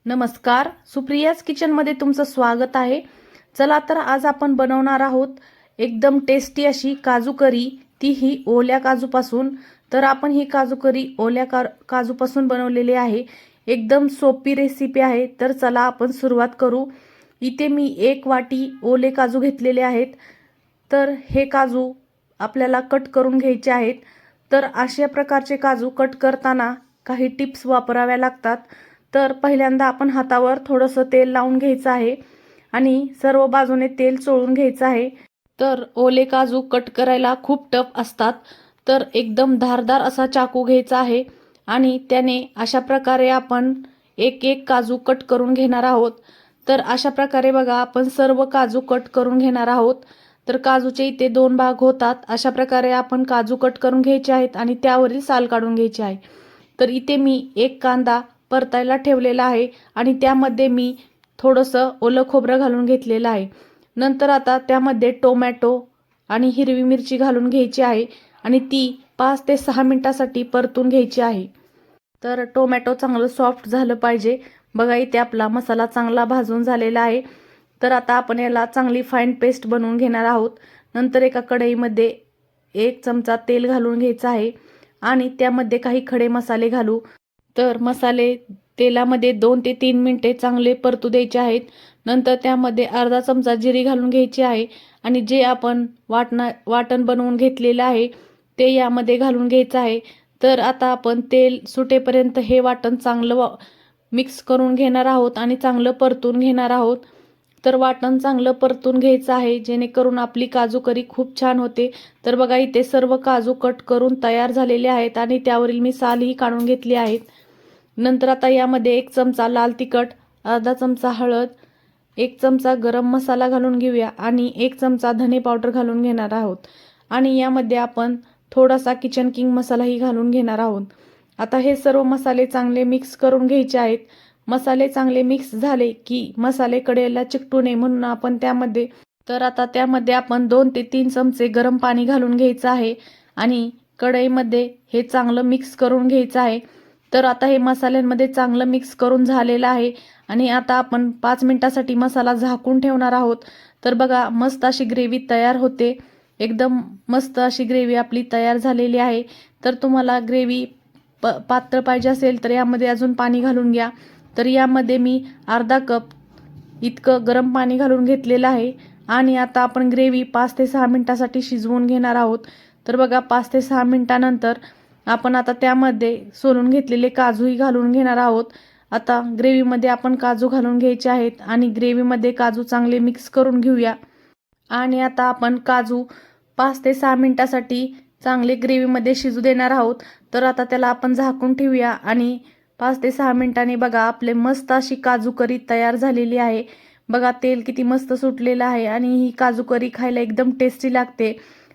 नमस्कार, सुप्रियाज किचनमध्ये तुमचं स्वागत आहे। चला तर आज आपण बनवणार आहोत एकदम टेस्टी अशी काजू करी, तीही ओल्या काजूपासून। तर आपण ही काजू करी ओल्या काजूपासून बनवलेली आहे। एकदम सोपी रेसिपी आहे। तर चला आपण सुरुवात करू। इथे मी 1 वाटी ओले काजू घेतलेले आहेत। तर हे काजू आपल्याला कट करून घ्यायचे आहेत। तर अशा प्रकारचे काजू कट करताना काही टिप्स वापराव्या लागतात। तर पहिल्यांदा आपण हातावर थोडंसं तेल लावून घ्यायचं आहे आणि सर्व बाजूने तेल चोळून घ्यायचं आहे। तर ओले काजू कट करायला खूप टफ असतात। तर एकदम धारदार असा चाकू घ्यायचा आहे आणि त्याने अशा प्रकारे आपण एक एक काजू कट करून घेणार आहोत। तर अशा प्रकारे बघा आपण सर्व काजू कट करून घेणार आहोत। तर काजूचे इथे 2 भाग होतात। अशा प्रकारे आपण काजू कट करून घ्यायचे आहेत आणि त्यावरील साल काढून घ्यायची आहे। तर इथे मी 1 कांदा परतायला ठेवलेला आहे आणि त्यामध्ये मी थोडंसं ओलं खोबरं घालून घेतलेलं आहे। नंतर आता त्यामध्ये टोमॅटो आणि हिरवी मिरची घालून घ्यायची आहे आणि ती 5 ते 6 मिनिटांसाठी परतून घ्यायची आहे। तर टोमॅटो चांगलं सॉफ्ट झालं पाहिजे। बघा इथे आपला मसाला चांगला भाजून झालेला आहे। तर आता आपण याला चांगली फाईन पेस्ट बनवून घेणार आहोत। नंतर एका कढईमध्ये 1 चमचा तेल घालून घ्यायचं आहे आणि त्यामध्ये काही खडे मसाले घालू। तर मसाले तेलामध्ये 2 ते 3 मिनिटे चांगले परतू द्यायचे आहेत। नंतर त्यामध्ये अर्धा चमचा जिरे घालून घ्यायची आहे आणि जे आपण वाटण बनवून घेतलेलं आहे ते यामध्ये घालून घ्यायचं आहे। तर आता आपण तेल सुटेपर्यंत हे वाटण चांगलं मिक्स करून घेणार आहोत आणि चांगलं परतून घेणार आहोत। तर वाटण चांगलं परतून घ्यायचं आहे जेणेकरून आपली काजू करी खूप छान होते। तर बघा इथे सर्व काजू कट करून तयार झालेले आहेत आणि त्यावरील मी सालही काढून घेतली आहेत। नंतर आता यामध्ये 1 चमचा लाल तिखट, अर्धा चमचा हळद, 1 चमचा गरम मसाला घालून घेऊया आणि 1 चमचा धने पावडर घालून घेणार आहोत आणि यामध्ये आपण थोडासा किचन किंग मसालाही घालून घेणार आहोत। आता हे सर्व मसाले चांगले मिक्स करून घ्यायचे आहेत। मसाले चांगले मिक्स झाले की मसाले कढईला चिकटू नये म्हणून आपण त्यामध्ये आपण 2 ते 3 चमचे गरम पाणी घालून घ्यायचं आहे आणि कढईमध्ये हे चांगलं मिक्स करून घ्यायचं आहे। तर आता हे मसाल्यांमध्ये चांगलं मिक्स करून झालेलं आहे आणि आता आपण 5 मिनिटांसाठी मसाला झाकून ठेवणार आहोत। तर बघा मस्त अशी ग्रेव्ही तयार होते। एकदम मस्त अशी ग्रेव्ही आपली तयार झालेली आहे। तर तुम्हाला ग्रेव्ही पातळ पाहिजे असेल तर यामध्ये अजून पाणी घालून घ्या। तर यामध्ये मी अर्धा कप इतकं गरम पाणी घालून घेतलेलं आहे आणि आता आपण ग्रेव्ही 5 ते 6 मिनिटांसाठी शिजवून घेणार आहोत। तर बघा 5 ते 6 मिनिटांनंतर आपण आता त्यामध्ये सोलून घेतलेले काजूही घालून घेणार आहोत। आता ग्रेव्हीमध्ये आपण काजू घालून घ्यायचे आहेत आणि ग्रेव्हीमध्ये काजू चांगले मिक्स करून घेऊया आणि आता आपण काजू 5 ते 6 मिनिटांसाठी चांगले ग्रेव्हीमध्ये शिजू देणार आहोत। तर आता त्याला आपण झाकून ठेवूया आणि 5 ते 6 मिनिटांनी बघा आपले मस्त अशी काजू करी तयार झालेली आहे। बघा तेल किती मस्त सुटलेलं आहे आणि ही काजू करी खायला एकदम टेस्टी लागते।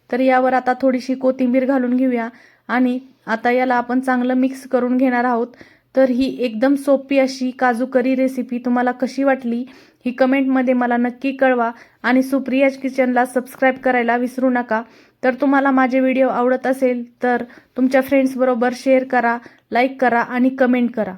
तर यावर आता थोडीशी कोथिंबीर घालून घेऊया आणि आता याला आपण चांगलं मिक्स करून घेणार आहोत। तर ही एकदम सोपी अशी काजू करी रेसिपी तुम्हाला कशी वाटली ही कमेंटमध्ये मला नक्की कळवा आणि सुप्रियाज किचनला सबस्क्राईब करायला विसरू नका। तर तुम्हाला माझे व्हिडिओ आवडत असेल तर तुमच्या फ्रेंड्सबरोबर शेअर करा, लाईक करा आणि कमेंट करा।